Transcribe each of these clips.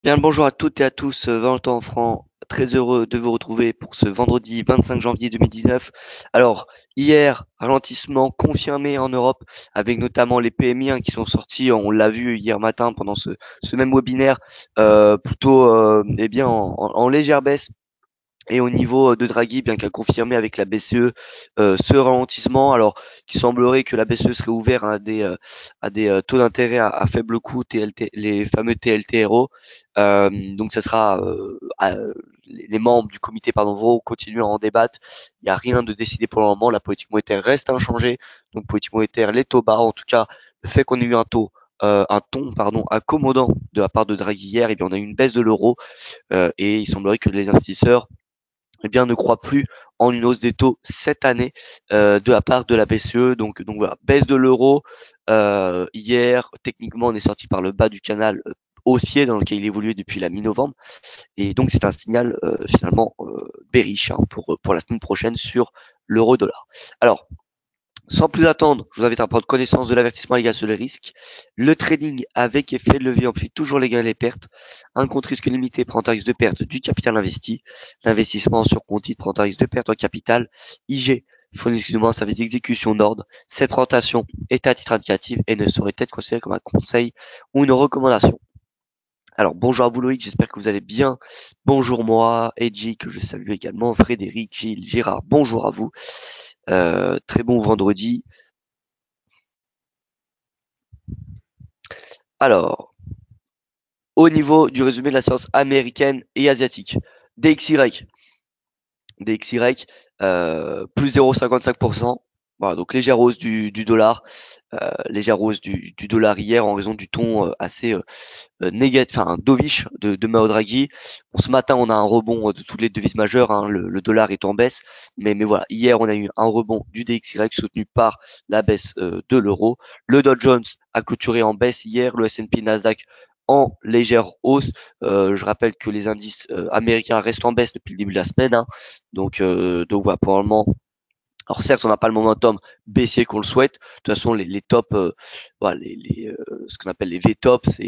Bien le bonjour à toutes et à tous, Valentin Franc, très heureux de vous retrouver pour ce vendredi 25 janvier 2019. Alors, hier, ralentissement confirmé en Europe, avec notamment les PMI qui sont sortis, on l'a vu hier matin pendant ce même webinaire, plutôt eh bien en légère baisse. Et au niveau de Draghi, bien qu'à confirmer avec la BCE ce ralentissement, alors qu'il semblerait que la BCE serait ouverte à des taux d'intérêt à faible coût, TLT, les fameux TLTRO. Donc ça sera les membres du comité pardon, vont continuer à en débattre. Il n'y a rien de décidé pour le moment. La politique monétaire reste inchangée. Donc politique monétaire, les taux bas. En tout cas, le fait qu'on ait eu un ton pardon accommodant de la part de Draghi hier, et bien on a eu une baisse de l'euro et il semblerait que les investisseurs eh bien, ne croit plus en une hausse des taux cette année de la part de la BCE. Donc voilà, baisse de l'euro. Hier, techniquement, on est sorti par le bas du canal haussier dans lequel il évoluait depuis la mi-novembre. Et donc, c'est un signal finalement bearish pour la semaine prochaine sur l'euro-dollar. Alors, sans plus attendre, je vous invite à prendre connaissance de l'avertissement légal sur les risques. Le trading avec effet de levier amplifie toujours les gains et les pertes. Un compte risque limité prend un risque de perte du capital investi. L'investissement sur compte titre prend un risque de perte en capital. IG fournit exclusivement un service d'exécution d'ordre. Cette présentation est à titre indicatif et ne saurait être considérée comme un conseil ou une recommandation. Alors bonjour à vous Loïc, j'espère que vous allez bien. Bonjour moi, Edgy, que je salue également, Frédéric, Gilles, Gérard, bonjour à vous. Très bon vendredi. Alors, au niveau du résumé de la séance américaine et asiatique, DXY, DXY, plus 0,55%. Voilà, donc légère hausse du dollar, légère hausse du dollar hier en raison du ton assez négatif, enfin dovish de Mario Draghi. Bon, ce matin, on a un rebond de toutes les devises majeures, hein, le dollar est en baisse, mais voilà, hier, on a eu un rebond du DXY soutenu par la baisse de l'euro. Le Dow Jones a clôturé en baisse hier, le S&P Nasdaq en légère hausse. Je rappelle que les indices américains restent en baisse depuis le début de la semaine, hein. Donc voilà, pour le moment, alors certes, on n'a pas le momentum baissier qu'on le souhaite. De toute façon, les tops, voilà, ce qu'on appelle les V-tops,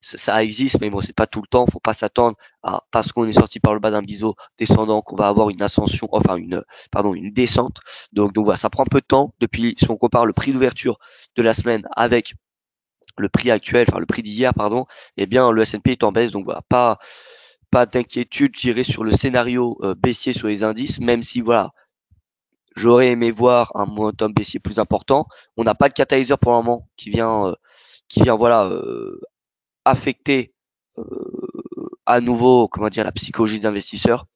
ça existe, mais bon, c'est pas tout le temps. Faut pas s'attendre à parce qu'on est sorti par le bas d'un biseau descendant qu'on va avoir une ascension, enfin une descente. Donc voilà, ça prend un peu de temps. Depuis, si on compare le prix d'ouverture de la semaine avec le prix actuel, enfin le prix d'hier, pardon, eh bien le S&P est en baisse. Donc voilà, pas d'inquiétude, je dirais, sur le scénario baissier sur les indices, même si voilà j'aurais aimé voir un momentum baissier plus important. On n'a pas de catalyseur pour le moment qui vient voilà affecter euh, à nouveau comment dire la psychologie d'investisseurs.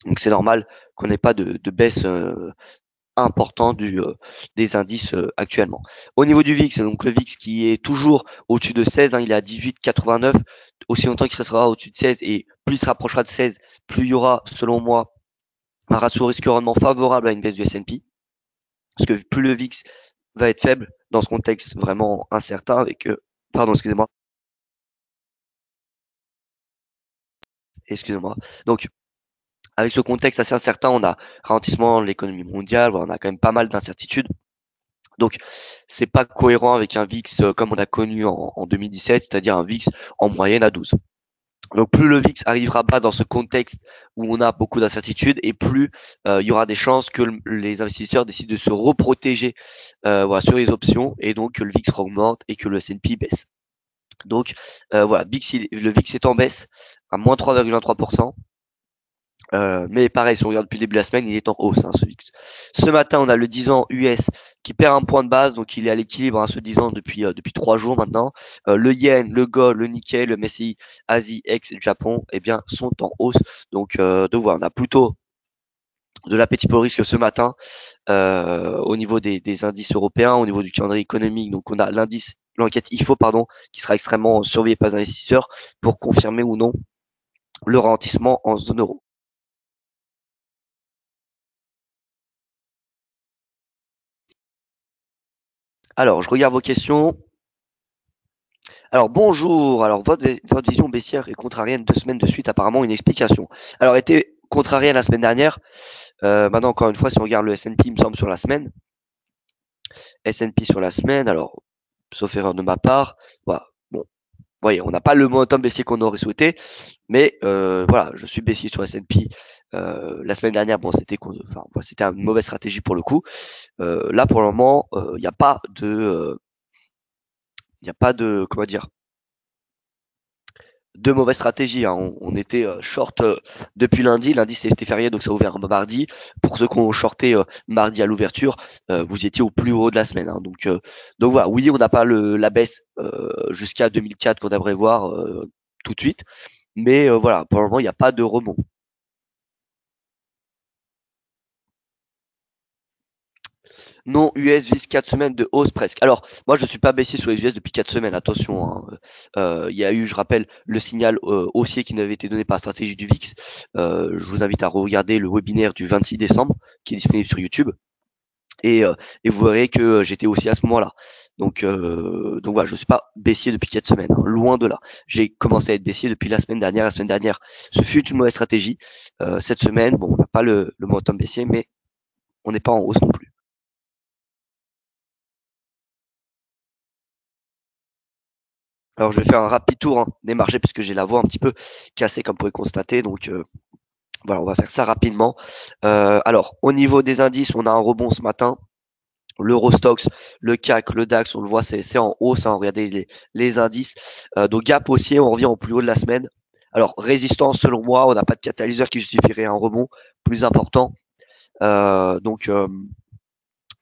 Donc c'est normal qu'on n'ait pas de baisse important des indices actuellement. Au niveau du VIX, donc le VIX qui est toujours au-dessus de 16, hein, il est à 18,89. Aussi longtemps qu'il restera au-dessus de 16 et plus il se rapprochera de 16, plus il y aura, selon moi, un ratio risque-rendement favorable à une baisse du S&P. Parce que plus le VIX va être faible dans ce contexte vraiment incertain avec pardon, excusez-moi. Donc avec ce contexte assez incertain, on a ralentissement de l'économie mondiale, on a quand même pas mal d'incertitudes. Donc c'est pas cohérent avec un VIX comme on a connu en 2017, c'est-à-dire un VIX en moyenne à 12. Donc plus le VIX arrivera bas dans ce contexte où on a beaucoup d'incertitudes et plus il y aura des chances que les investisseurs décident de se reprotéger voilà, sur les options et donc que le VIX augmente et que le S&P baisse. Donc voilà, le VIX est en baisse à moins 3,13%. Mais pareil, si on regarde depuis le début de la semaine, il est en hausse, hein, ce VIX. Ce matin, on a le 10 ans US qui perd un point de base, donc il est à l'équilibre, hein, ce 10 ans depuis 3 jours maintenant. Le yen, le gold, le Nikkei, le MSCI Asie, ex Japon, eh bien, sont en hausse. Donc voilà, on a plutôt de l'appétit pour le risque ce matin au niveau des indices européens, au niveau du calendrier économique. Donc on a l'enquête IFO, pardon, qui sera extrêmement surveillée par les investisseurs pour confirmer ou non le ralentissement en zone euro. Alors, je regarde vos questions. Alors, bonjour. Alors, votre vision baissière est contrarienne 2 semaines de suite, apparemment, une explication. Alors, elle était contrarienne la semaine dernière. Maintenant, encore une fois, si on regarde le S&P, il me semble, sur la semaine. S&P sur la semaine, alors, sauf erreur de ma part. Voilà. Bon. voyez, on n'a pas le momentum baissier qu'on aurait souhaité, mais voilà, je suis baissier sur S&P. La semaine dernière, bon, c'était une mauvaise stratégie pour le coup. Là, pour le moment, il n'y a pas comment dire, de mauvaise stratégie, hein. On était short depuis lundi. Lundi, c'était férié, donc ça a ouvert mardi. Pour ceux qui ont shorté mardi à l'ouverture, vous étiez au plus haut de la semaine, hein. Donc voilà, oui, on n'a pas la baisse jusqu'à 2004 qu'on aimerait voir tout de suite. Mais voilà, pour le moment, il n'y a pas de remont. Non, US vise 4 semaines de hausse presque. Alors, moi, je ne suis pas baissier sur les US depuis 4 semaines, attention, hein. Il y a eu, je rappelle, le signal haussier qui nous avait été donné par la stratégie du VIX. Je vous invite à regarder le webinaire du 26 décembre qui est disponible sur YouTube. Et, euh, et vous verrez que j'étais aussi à ce moment-là. Donc voilà, je ne suis pas baissier depuis 4 semaines, hein, loin de là. J'ai commencé à être baissier depuis la semaine dernière. La semaine dernière, ce fut une mauvaise stratégie. Cette semaine, bon, on n'a pas le momentum baissier, mais on n'est pas en hausse non plus. Alors, je vais faire un rapide tour hein, des marchés puisque j'ai la voix un petit peu cassée comme vous pouvez constater. Voilà, on va faire ça rapidement. Alors, au niveau des indices, on a un rebond ce matin. L'Eurostox, le CAC, le DAX, on le voit, c'est en hausse. Hein, regardez les indices. Donc, gap haussier, on revient au plus haut de la semaine. Alors, résistance, selon moi, on n'a pas de catalyseur qui justifierait un rebond plus important. Euh, donc, euh,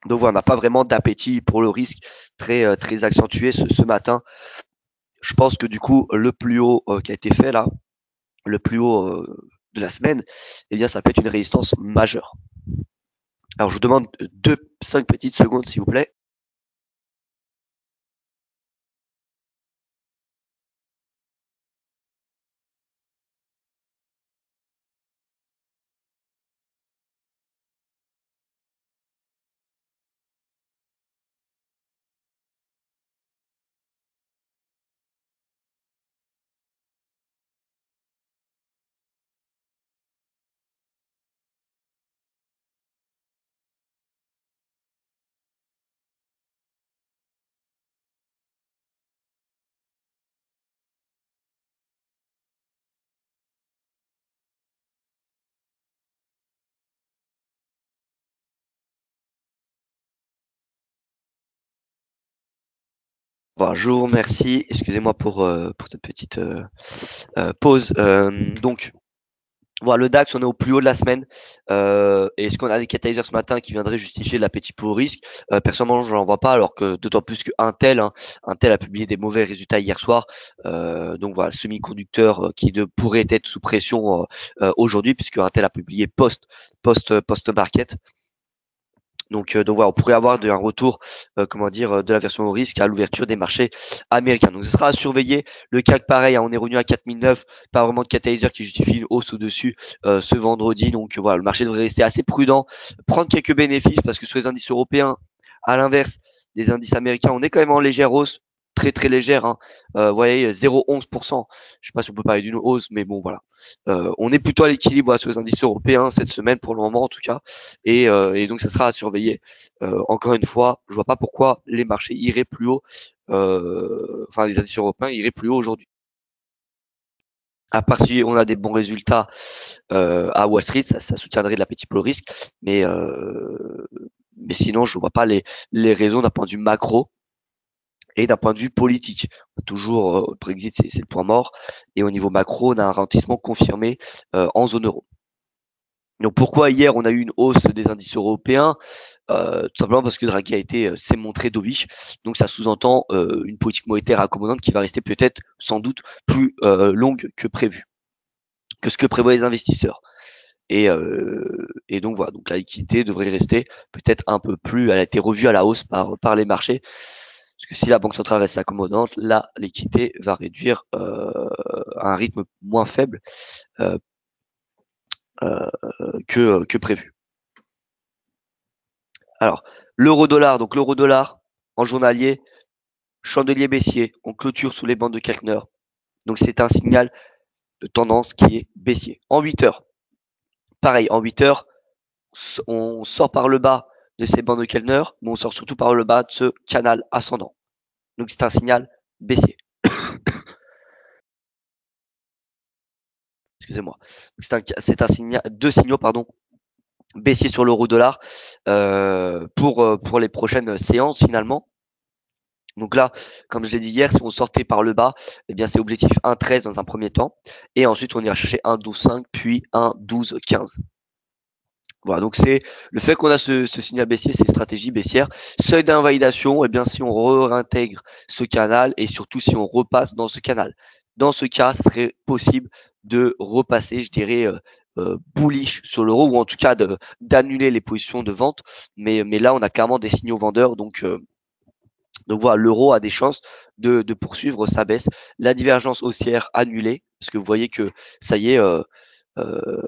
donc voilà, on n'a pas vraiment d'appétit pour le risque très accentué ce matin. Je pense que du coup, le plus haut qui a été fait là, le plus haut de la semaine, eh bien, ça peut être une résistance majeure. Alors, je vous demande 5 petites secondes, s'il vous plaît. Bonjour, merci. Excusez-moi pour cette petite pause. Donc, voilà, le DAX, on est au plus haut de la semaine. Est-ce qu'on a des catalyseurs ce matin qui viendraient justifier l'appétit pour le risque? Personnellement, je n'en vois pas, alors que d'autant plus que Intel a publié des mauvais résultats hier soir. Donc voilà, semi-conducteur pourrait être sous pression aujourd'hui, puisque Intel a publié post-market. Donc voilà, on pourrait avoir un retour, comment dire, de la version au risque à l'ouverture des marchés américains. Donc ce sera à surveiller. Le CAC, pareil, hein, on est revenu à 4009, pas vraiment de catalyseur qui justifie une hausse au-dessus ce vendredi. Donc voilà, le marché devrait rester assez prudent, prendre quelques bénéfices parce que sur les indices européens, à l'inverse des indices américains, on est quand même en légère hausse, très légère. Hein. Vous voyez, 0,11%. Je sais pas si on peut parler d'une hausse, mais bon voilà. On est plutôt à l'équilibre voilà, sur les indices européens cette semaine pour le moment en tout cas. Et donc ça sera à surveiller. Encore une fois, je vois pas pourquoi les marchés iraient plus haut, enfin les indices européens iraient plus haut aujourd'hui. À part si on a des bons résultats à Wall Street, ça soutiendrait de l'appétit pour le risque, mais mais sinon je vois pas les raisons d'un point de vue macro et d'un point de vue politique. Toujours Brexit c'est le point mort et au niveau macro on a un ralentissement confirmé en zone euro. Donc pourquoi hier on a eu une hausse des indices européens? Tout simplement parce que Draghi s'est montré dovish, donc ça sous-entend une politique monétaire accommodante qui va rester peut-être sans doute plus longue que prévu, que ce que prévoient les investisseurs. Et donc voilà, donc la liquidité devrait rester peut-être un peu plus, elle a été revue à la hausse par les marchés, parce que si la banque centrale reste accommodante, la liquidité va réduire à un rythme moins faible euh, que prévu. Alors, l'euro-dollar en journalier, chandelier baissier, on clôture sous les bandes de Keltner. Donc c'est un signal de tendance qui est baissier. En 8 heures, pareil, en 8 heures, on sort par le bas de ces bandes de Kellner, mais on sort surtout par le bas de ce canal ascendant. Donc c'est un signal baissier. excusez-moi. C'est un signal, deux signaux, pardon, baissiers sur l'euro-dollar pour les prochaines séances finalement. Donc là, comme je l'ai dit hier, si on sortait par le bas, eh bien c'est objectif 1,13 dans un premier temps, et ensuite on ira chercher 1,12,5 puis 1,12,15. Voilà, donc c'est le fait qu'on a ce signal baissier, c'est stratégie baissière. Seuil d'invalidation, eh bien si on réintègre ce canal et surtout si on repasse dans ce canal. Dans ce cas, ça serait possible de repasser, je dirais, bullish sur l'euro ou en tout cas d'annuler les positions de vente. Mais là, on a clairement des signaux vendeurs, donc voilà, l'euro a des chances de poursuivre sa baisse. La divergence haussière annulée, parce que vous voyez que ça y est,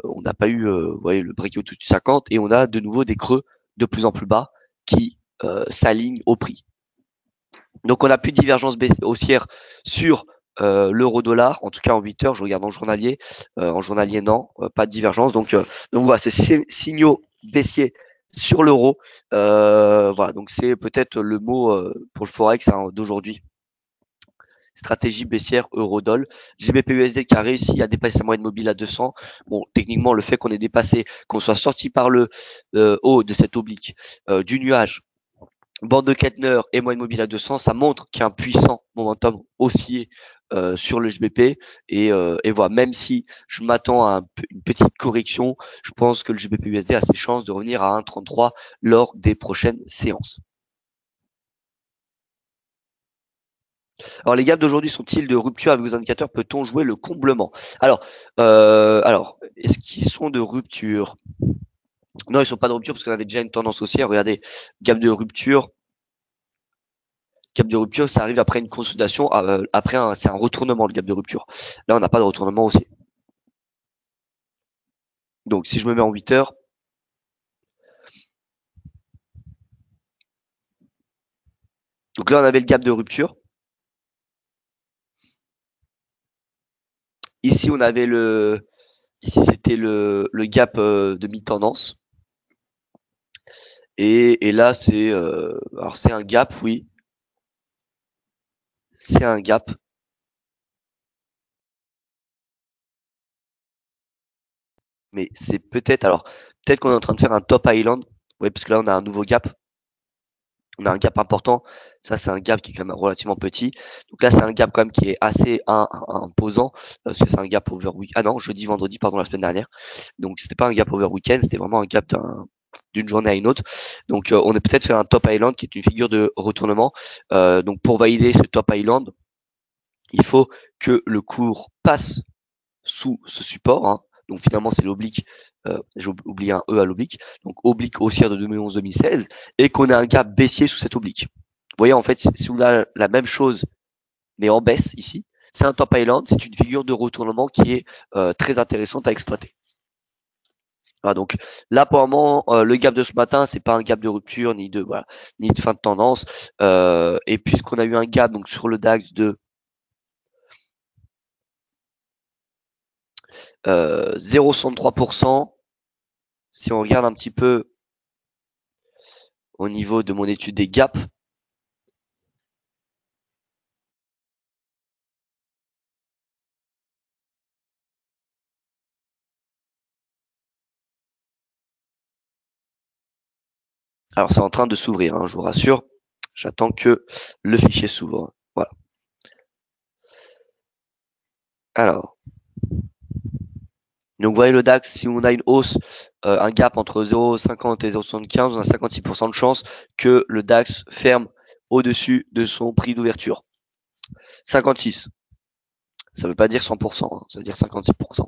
on n'a pas eu vous voyez, le breakout au-dessus de 50 et on a de nouveau des creux de plus en plus bas qui s'alignent au prix. Donc on n'a plus de divergence haussière sur l'euro-dollar, en tout cas en 8 heures, je regarde en journalier non, pas de divergence. Donc voilà, ces signaux baissiers sur l'euro. Voilà, donc c'est peut-être le mot pour le Forex d'aujourd'hui. Stratégie baissière euro-doll. GBP-USD qui a réussi à dépasser sa moyenne mobile à 200. Bon, techniquement, le fait qu'on ait dépassé, qu'on soit sorti par le haut de cette oblique du nuage, bande de Kettner et moyenne mobile à 200, ça montre qu'il y a un puissant momentum haussier sur le GBP et voilà, même si je m'attends à une petite correction, je pense que le GBP-USD a ses chances de revenir à 1,33 lors des prochaines séances. Alors les gaps d'aujourd'hui sont-ils de rupture avec vos indicateurs? Peut-on jouer le comblement? Alors, est-ce qu'ils sont de rupture? Non, ils sont pas de rupture parce qu'on avait déjà une tendance haussière. Regardez, gap de rupture. Gap de rupture, ça arrive après une consolidation. Après, c'est un retournement, le gap de rupture. Là, on n'a pas de retournement haussier. Donc, si je me mets en 8 heures, donc là, on avait le gap de rupture. Ici, on avait ici, c'était le gap de mi-tendance. Et là, alors c'est un gap, oui. C'est un gap. Mais c'est peut-être qu'on est en train de faire un top island. Oui, parce que là, on a un nouveau gap. On a un gap important. Ça, c'est un gap qui est quand même relativement petit. Donc là, c'est un gap quand même qui est assez imposant. Parce que c'est un gap over week. Ah non, jeudi, vendredi, pardon, la semaine dernière. Donc, c'était pas un gap over weekend, c'était vraiment un gap d'une journée à une autre. Donc, on est peut-être fait un top island qui est une figure de retournement. Donc, pour valider ce top island, il faut que le cours passe sous ce support, hein. Donc finalement c'est l'oblique, j'ai oublié un E à l'oblique, donc oblique haussière de 2011-2016, et qu'on a un gap baissier sous cette oblique. Vous voyez en fait, si on a la même chose mais en baisse ici, c'est un top island, c'est une figure de retournement qui est très intéressante à exploiter. Voilà, donc là pour le moment, le gap de ce matin, c'est pas un gap de rupture ni de fin de tendance, et puisqu'on a eu un gap donc sur le DAX de 0,63%. Si on regarde un petit peu au niveau de mon étude des gaps, alors c'est en train de s'ouvrir, hein, je vous rassure. J'attends que le fichier s'ouvre. Voilà. Alors, donc vous voyez le DAX, si on a une hausse, un gap entre 0,50 et 0,75, on a 56% de chance que le DAX ferme au-dessus de son prix d'ouverture. 56. Ça ne veut pas dire 100%, hein, ça veut dire 56%.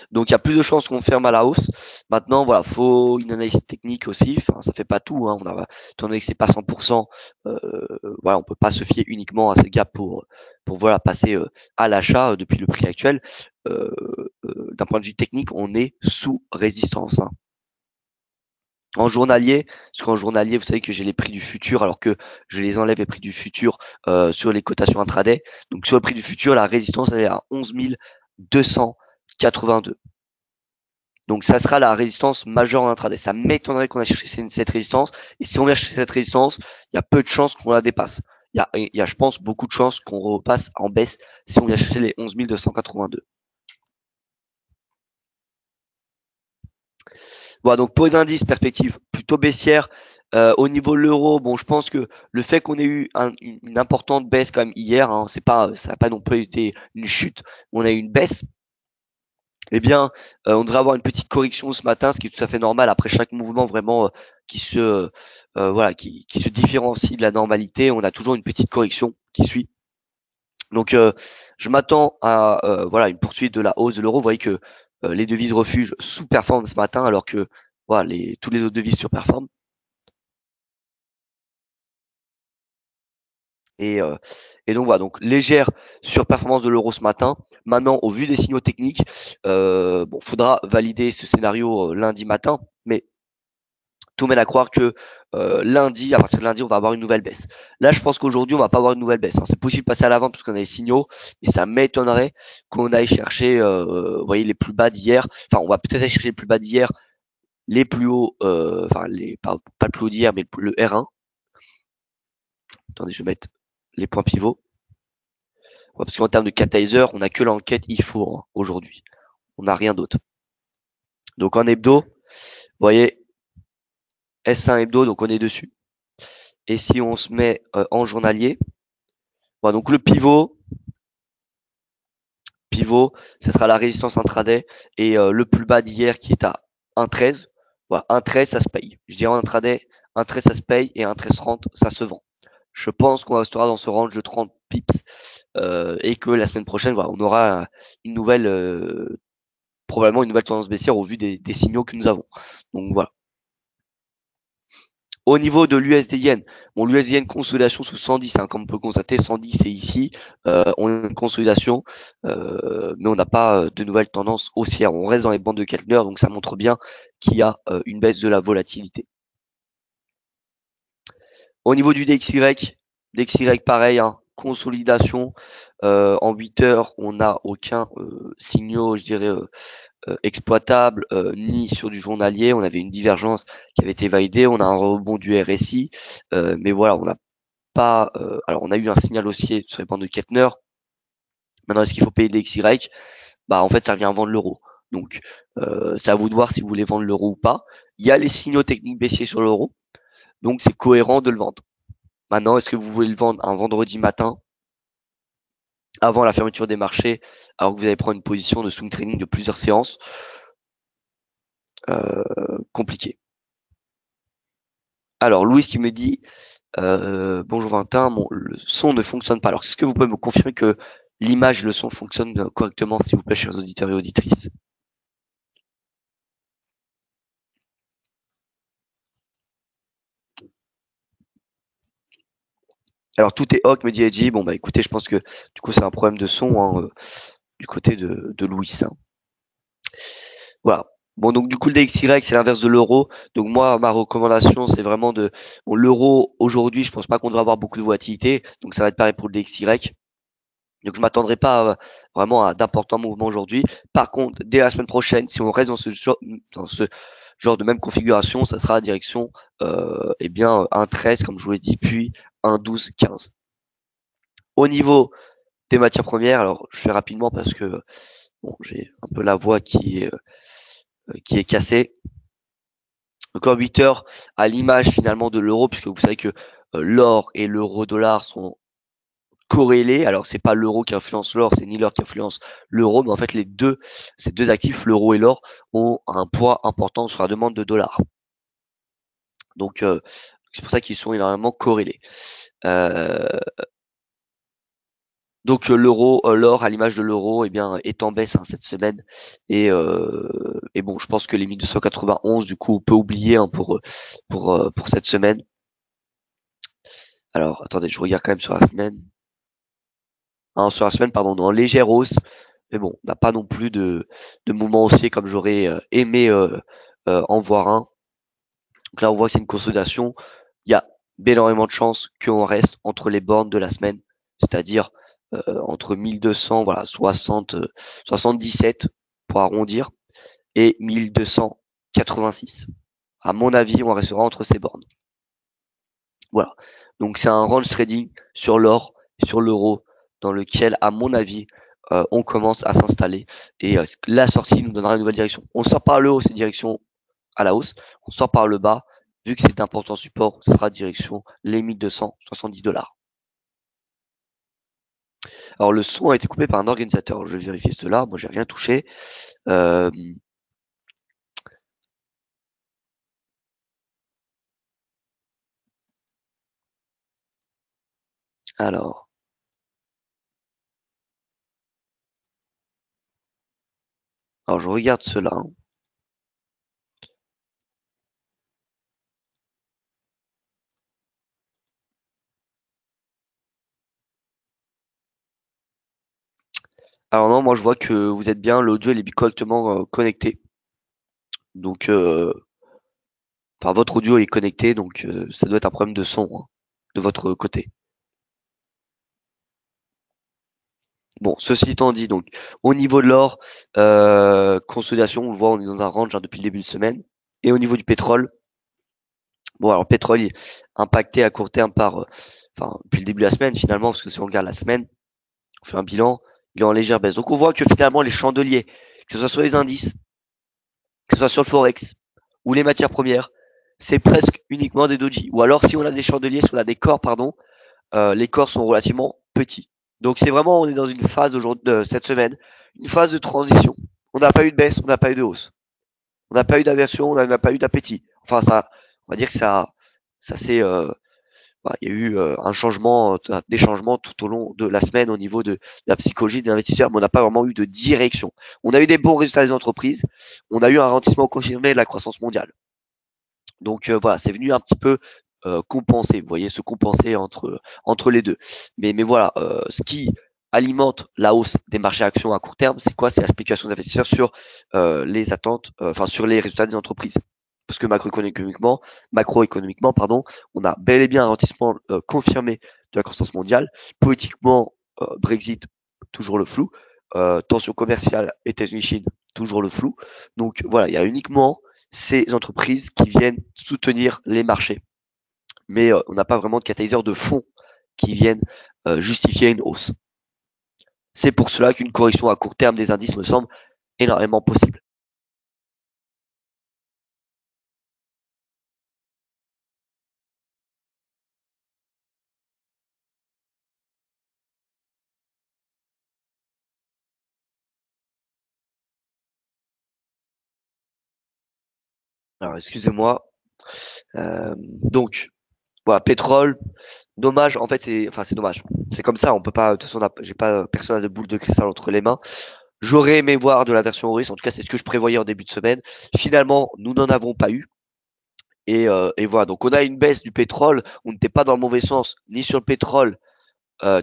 Donc il y a plus de chances qu'on ferme à la hausse. Maintenant, voilà, faut une analyse technique aussi. Enfin, ça fait pas tout, hein. Étant donné que c'est pas 100%, voilà, on peut pas se fier uniquement à ces gaps pour voilà passer à l'achat depuis le prix actuel. D'un point de vue technique, on est sous résistance, hein. En journalier, parce qu'en journalier, vous savez que j'ai les prix du futur, alors que je les enlève les prix du futur sur les cotations intraday. Donc sur le prix du futur, la résistance elle est à 11 282. Donc ça sera la résistance majeure en intraday. Ça m'étonnerait qu'on a cherché cette résistance. Et si on vient chercher cette résistance, il y a peu de chances qu'on la dépasse. Il y a, je pense, beaucoup de chances qu'on repasse en baisse si on vient chercher les 11 282. Voilà, donc pour les indices, perspective plutôt baissière. Au niveau de l'euro, bon, je pense que le fait qu'on ait eu une importante baisse quand même hier, hein, c'est pas, ça n'a pas non plus été une chute, on a eu une baisse. Eh bien, on devrait avoir une petite correction ce matin, ce qui est tout à fait normal après chaque mouvement vraiment voilà, qui se différencie de la normalité. On a toujours une petite correction qui suit. Donc, je m'attends à voilà une poursuite de la hausse de l'euro. Vous voyez que les devises refuges sous-performent ce matin, alors que voilà, tous les autres devises surperforment. Et, euh, et donc voilà, donc légère surperformance de l'euro ce matin. Maintenant, au vu des signaux techniques, bon, faudra valider ce scénario lundi matin, mais tout mène à croire que lundi, à partir de lundi, on va avoir une nouvelle baisse. Là, je pense qu'aujourd'hui, on va pas avoir une nouvelle baisse, hein. C'est possible de passer à l'avant parce qu'on a les signaux, mais ça m'étonnerait qu'on aille chercher, vous voyez, les plus bas d'hier. Enfin, on va peut-être aller chercher les plus bas d'hier, les plus hauts, enfin, pas le plus haut d'hier, mais le R1. Attendez, je vais mettre les points pivots. Ouais, parce qu'en termes de catalyseur, on n'a que l'enquête IFO hein, aujourd'hui. On n'a rien d'autre. Donc en hebdo, vous voyez, S1 hebdo, donc on est dessus. Et si on se met en journalier, voilà, donc le pivot, ce sera la résistance intraday et le plus bas d'hier qui est à 1,13. Voilà, 1,13 ça se paye. Je dirais en intraday, 1,13 ça se paye et 1,1330 ça se vend. Je pense qu'on restera dans ce range de 30 pips et que la semaine prochaine, voilà, on aura une nouvelle, probablement une nouvelle tendance baissière au vu des signaux que nous avons. Donc voilà. Au niveau de l'USD-Yen, bon, l'USD-Yen consolidation sous 110, hein, comme on peut le constater, 110 c'est ici, on a une consolidation, mais on n'a pas de nouvelles tendances haussières. On reste dans les bandes de Keltner, donc ça montre bien qu'il y a une baisse de la volatilité. Au niveau du DXY pareil, hein, consolidation. En 8 heures, on n'a aucun signaux, je dirais, exploitable ni sur du journalier. On avait une divergence qui avait été validée. On a un rebond du RSI, mais voilà, on n'a pas. Alors, on a eu un signal haussier sur les bandes de Kettner. Maintenant, est-ce qu'il faut payer des XY? Bah, en fait, ça revient à vendre l'euro. Donc, c'est à vous de voir si vous voulez vendre l'euro ou pas. Il y a les signaux techniques baissiers sur l'euro, donc c'est cohérent de le vendre. Maintenant, est-ce que vous voulez le vendre un vendredi matin avant la fermeture des marchés, alors que vous allez prendre une position de swing trading de plusieurs séances? Compliqué. Alors, Louis qui me dit bonjour Valentin, le son ne fonctionne pas. Alors, est-ce que vous pouvez me confirmer que l'image et le son fonctionnent correctement, s'il vous plaît, chers auditeurs et auditrices? Alors, tout est ok, me dit Edgy. Bon, bah écoutez, je pense que du coup, c'est un problème de son hein, du côté de Louis. Hein. Voilà. Bon, donc du coup, le DXY, c'est l'inverse de l'euro. Donc moi, ma recommandation, c'est vraiment de... Bon, l'euro, aujourd'hui, je pense pas qu'on devrait avoir beaucoup de volatilité. Donc ça va être pareil pour le DXY. Donc je m'attendrai pas vraiment à d'importants mouvements aujourd'hui. Par contre, dès la semaine prochaine, si on reste dans ce genre de même configuration, ça sera à direction eh bien un 13 comme je vous l'ai dit, puis un 12, 15. Au niveau des matières premières, alors je fais rapidement parce que bon, j'ai un peu la voix qui est cassée. Donc en 8 heures, à l'image finalement de l'euro, puisque vous savez que l'or et l'euro-dollar sont corrélés. Alors c'est pas l'euro qui influence l'or, c'est ni l'or qui influence l'euro, mais en fait ces deux actifs, l'euro et l'or, ont un poids important sur la demande de dollars. Donc c'est pour ça qu'ils sont énormément corrélés. Euh, donc l'euro, l'or à l'image de l'euro, eh bien est en baisse hein, cette semaine et bon, je pense que les 1291 du coup on peut oublier hein, pour cette semaine. Alors attendez, je regarde quand même sur la semaine. Hein, sur la semaine, pardon, en légère hausse. Mais bon, on n'a pas non plus de mouvement haussier comme j'aurais aimé en voir un. Donc là, on voit que c'est une consolidation. Il y a énormément de chances qu'on reste entre les bornes de la semaine, c'est-à-dire entre 1200, voilà, 77 pour arrondir et 1286. À mon avis, on restera entre ces bornes. Voilà. Donc c'est un range trading sur l'or et sur l'euro dans lequel, à mon avis, on commence à s'installer et la sortie nous donnera une nouvelle direction. On ne sort pas à le haut, c'est direction à la hausse. On sort par le bas. Vu que c'est un important support, ce sera direction les 1270 $. Alors le son a été coupé par un organisateur. Je vais vérifier cela. Moi, j'ai rien touché. Euh, alors, alors je regarde cela. Alors non, moi je vois que vous êtes bien. L'audio il est correctement connecté. Donc, enfin votre audio est connecté. Donc ça doit être un problème de son hein, de votre côté. Bon, ceci étant dit, donc au niveau de l'or, consolidation, on le voit, on est dans un range hein, depuis le début de semaine. Et au niveau du pétrole, bon alors pétrole il est impacté à court terme par, enfin depuis le début de la semaine finalement, parce que si on regarde la semaine, on fait un bilan, il est en légère baisse. Donc on voit que finalement les chandeliers, que ce soit sur les indices, que ce soit sur le forex ou les matières premières, c'est presque uniquement des doji. Ou alors si on a des chandeliers, si on a des corps, pardon, les corps sont relativement petits. Donc c'est vraiment, on est dans une phase aujourd'hui de cette semaine, une phase de transition. On n'a pas eu de baisse, on n'a pas eu de hausse. On n'a pas eu d'aversion, on n'a pas eu d'appétit. Enfin ça, on va dire que ça c'est, il y a eu un changement, des changements tout au long de la semaine au niveau de la psychologie des investisseurs, mais on n'a pas vraiment eu de direction. On a eu des bons résultats des entreprises, on a eu un ralentissement confirmé de la croissance mondiale. Donc voilà, c'est venu un petit peu compenser, vous voyez, se compenser entre les deux. Mais voilà, ce qui alimente la hausse des marchés actions à court terme, c'est quoi? C'est la spéculation des investisseurs sur les attentes, enfin sur les résultats des entreprises. Parce que macroéconomiquement, pardon, on a bel et bien un ralentissement confirmé de la croissance mondiale. Politiquement, Brexit, toujours le flou. Tension commerciale États-Unis-Chine, toujours le flou. Donc voilà, il y a uniquement ces entreprises qui viennent soutenir les marchés. Mais on n'a pas vraiment de catalyseur de fond qui viennent justifier une hausse. C'est pour cela qu'une correction à court terme des indices me semble énormément possible. Alors excusez-moi. Donc voilà, pétrole, dommage. En fait, c'est dommage. C'est comme ça. On peut pas. De toute façon, j'ai pas personne n'a de boule de cristal entre les mains. J'aurais aimé voir de la version Auris. En tout cas, c'est ce que je prévoyais en début de semaine. Finalement, nous n'en avons pas eu. Et voilà, donc on a une baisse du pétrole, on n'était pas dans le mauvais sens, ni sur le pétrole,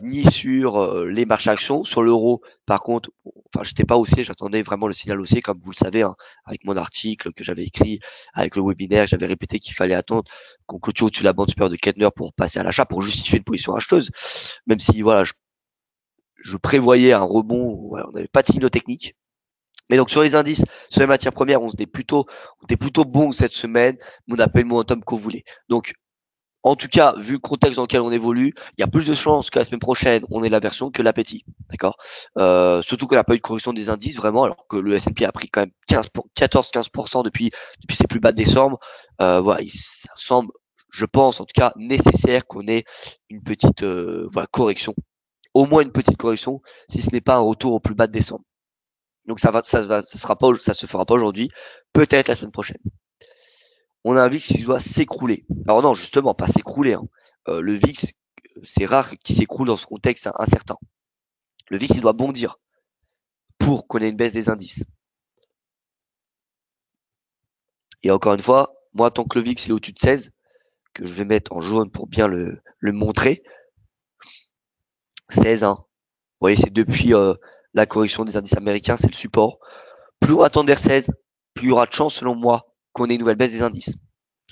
ni sur les marchés actions. Sur l'euro, par contre, enfin, j'étais pas haussier, j'attendais vraiment le signal haussier, comme vous le savez, hein, avec mon article que j'avais écrit, avec le webinaire, j'avais répété qu'il fallait attendre qu'on clôture au-dessus de la bande supérieure de Kettner pour passer à l'achat, pour justifier une position acheteuse. Même si, voilà, je prévoyais un rebond, voilà, on n'avait pas de signaux techniques. Mais donc sur les indices, sur les matières premières, on était plutôt bon cette semaine, mais on n'a pas eu le momentum qu'on voulait. Donc en tout cas, vu le contexte dans lequel on évolue, il y a plus de chances que la semaine prochaine, on ait la version que l'appétit. D'accord. Surtout qu'on n'a pas eu de correction des indices, vraiment, alors que le S&P a pris quand même 14-15% depuis ses plus bas de décembre. Voilà, ça semble, je pense, en tout cas, nécessaire qu'on ait une petite voilà, correction. Au moins une petite correction, si ce n'est pas un retour au plus bas de décembre. Donc ça se fera pas aujourd'hui, peut-être la semaine prochaine. On a un VIX qui doit s'écrouler. Alors non, justement, pas s'écrouler, hein. Le VIX, c'est rare qu'il s'écroule dans ce contexte incertain. Le VIX, il doit bondir pour qu'on ait une baisse des indices. Et encore une fois, moi, tant que le VIX est au-dessus de 16, que je vais mettre en jaune pour bien le montrer, 16, hein. Vous voyez, c'est depuis la correction des indices américains, c'est le support. Plus on attend vers 16, plus il y aura de chance, selon moi, qu'on ait une nouvelle baisse des indices.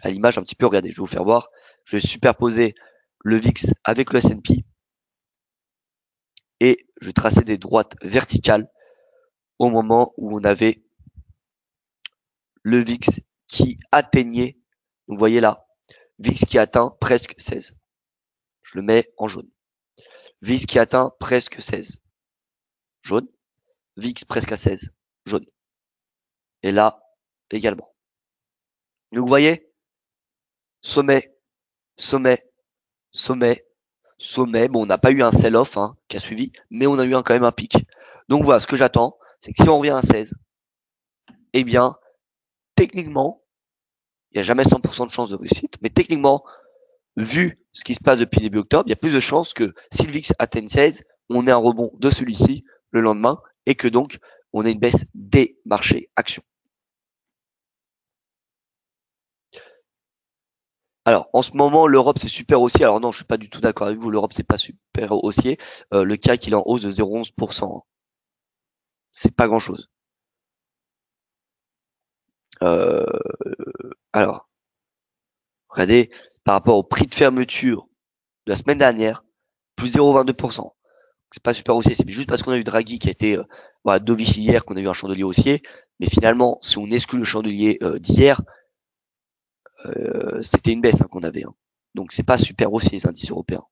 À l'image, un petit peu, regardez, je vais vous faire voir. Je vais superposer le VIX avec le S&P et je vais tracer des droites verticales au moment où on avait le VIX qui atteignait, vous voyez là, VIX qui atteint presque 16. Je le mets en jaune. VIX qui atteint presque 16. Jaune. VIX presque à 16. Jaune. Et là, également. Donc vous voyez, sommet, sommet, sommet, sommet. Bon, on n'a pas eu un sell-off hein, qui a suivi, mais on a eu quand même un pic. Donc voilà, ce que j'attends, c'est que si on revient à 16, eh bien, techniquement, il n'y a jamais 100% de chance de réussite, mais techniquement, vu ce qui se passe depuis début octobre, il y a plus de chances que si le VIX atteigne 16, on ait un rebond de celui-ci le lendemain et que donc on ait une baisse des marchés actions. Alors, en ce moment, l'Europe, c'est super haussier. Alors non, je suis pas du tout d'accord avec vous. L'Europe, c'est pas super haussier. Le CAC, il est en hausse de 0,11%. C'est pas grand-chose. Euh, alors, regardez, par rapport au prix de fermeture de la semaine dernière, plus 0,22%. C'est pas super haussier. C'est juste parce qu'on a eu Draghi qui a été voilà, dovish hier qu'on a eu un chandelier haussier. Mais finalement, si on exclut le chandelier d'hier, c'était une baisse hein, qu'on avait. Hein. Donc c'est pas super haussier les indices européens.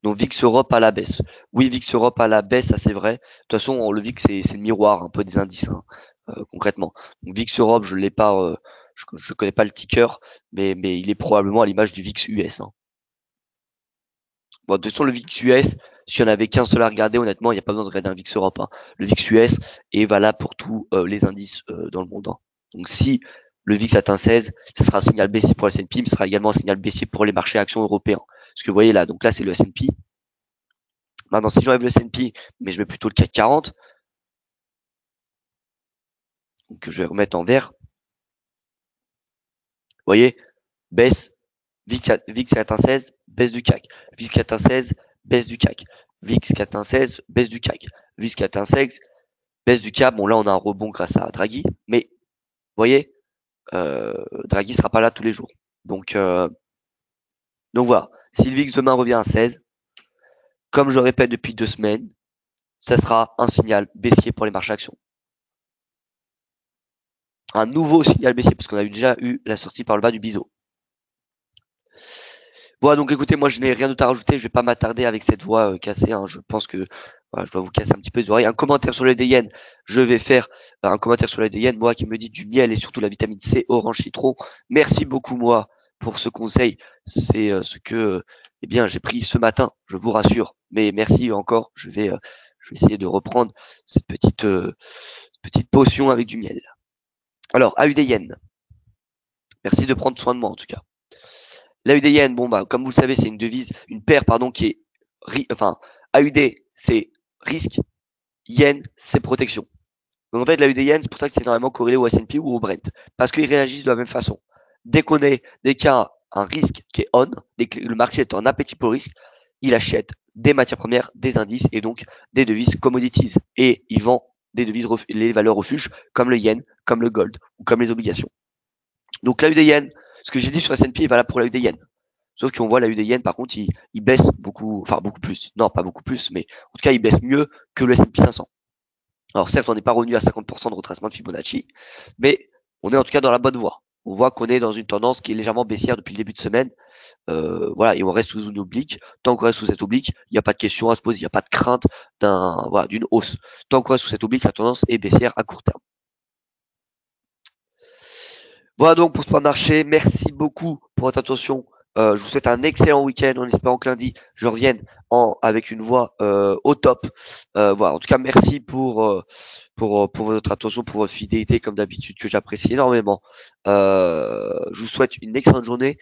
Donc VIX Europe à la baisse. Oui, VIX Europe à la baisse, ça c'est vrai. De toute façon, le VIX c'est le miroir un peu des indices hein, concrètement. Donc VIX Europe, je l'ai pas, je connais pas le ticker, mais il est probablement à l'image du VIX US. Hein. Bon, de toute façon, le VIX US, si on avait qu'un seul à regarder, honnêtement, il n'y a pas besoin de regarder un VIX Europe. Hein. Le VIX US est valable pour tous les indices dans le monde. Hein. Donc si le VIX atteint 16, ce sera un signal baissier pour le S&P, mais ce sera également un signal baissier pour les marchés actions européens. Ce que vous voyez là, donc là c'est le S&P. Maintenant, si j'enlève le S&P, mais je mets plutôt le CAC 40, que je vais remettre en vert, vous voyez, baisse, VIX atteint 16, baisse du CAC. VIX atteint 16, baisse du CAC. VIX atteint 16, baisse du CAC. VIX atteint 16, baisse du CAC. Bon, là, on a un rebond grâce à Draghi, mais vous voyez, Draghi sera pas là tous les jours. Donc voilà, si le VIX demain revient à 16, comme je le répète depuis 2 semaines, ça sera un signal baissier pour les marchés actions. Un nouveau signal baissier, parce qu'on a déjà eu la sortie par le bas du biseau. Voilà, donc écoutez, moi je n'ai rien d'autre à rajouter, je vais pas m'attarder avec cette voix cassée, hein. Je pense que voilà, je dois vous casser un petit peu les oreilles. Un commentaire sur les DN, je vais faire un commentaire sur les DN, moi qui me dit du miel et surtout la vitamine C, orange citron. Merci beaucoup moi pour ce conseil, c'est ce que eh bien j'ai pris ce matin, je vous rassure. Mais merci encore, je vais essayer de reprendre cette petite potion avec du miel. Alors, AUDN, merci de prendre soin de moi en tout cas. L'AUDN, bon bah comme vous le savez, c'est une devise, une paire pardon qui est enfin AUD c'est risque, yen c'est protection. Donc en fait l'AUDN c'est pour ça que c'est normalement corrélé au S&P ou au Brent parce qu'ils réagissent de la même façon. Dès qu'il y a un risque qui est on, dès que le marché est en appétit pour le risque, il achète des matières premières, des indices et donc des devises commodities et il vend des devises les valeurs refuges comme le yen, comme le gold ou comme les obligations. Donc l'AUDN, ce que j'ai dit sur S&P est valable pour l'AUDN. Sauf qu'on voit la UDN, par contre, il baisse beaucoup, enfin beaucoup plus. Non, pas beaucoup plus, mais en tout cas, il baisse mieux que le S&P 500. Alors certes, on n'est pas revenu à 50% de retracement de Fibonacci, mais on est en tout cas dans la bonne voie. On voit qu'on est dans une tendance qui est légèrement baissière depuis le début de semaine. Voilà, et on reste sous une oblique. Tant qu'on reste sous cette oblique, il n'y a pas de question à se poser, il n'y a pas de crainte d'une hausse. Tant qu'on reste sous cette oblique, la tendance est baissière à court terme. Voilà donc pour ce point de marché. Merci beaucoup pour votre attention. Je vous souhaite un excellent week-end en espérant que lundi je revienne avec une voix au top. Voilà. En tout cas, merci pour votre attention, pour votre fidélité comme d'habitude que j'apprécie énormément. Je vous souhaite une excellente journée,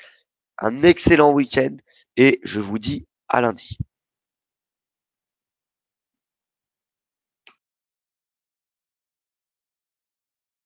un excellent week-end et je vous dis à lundi.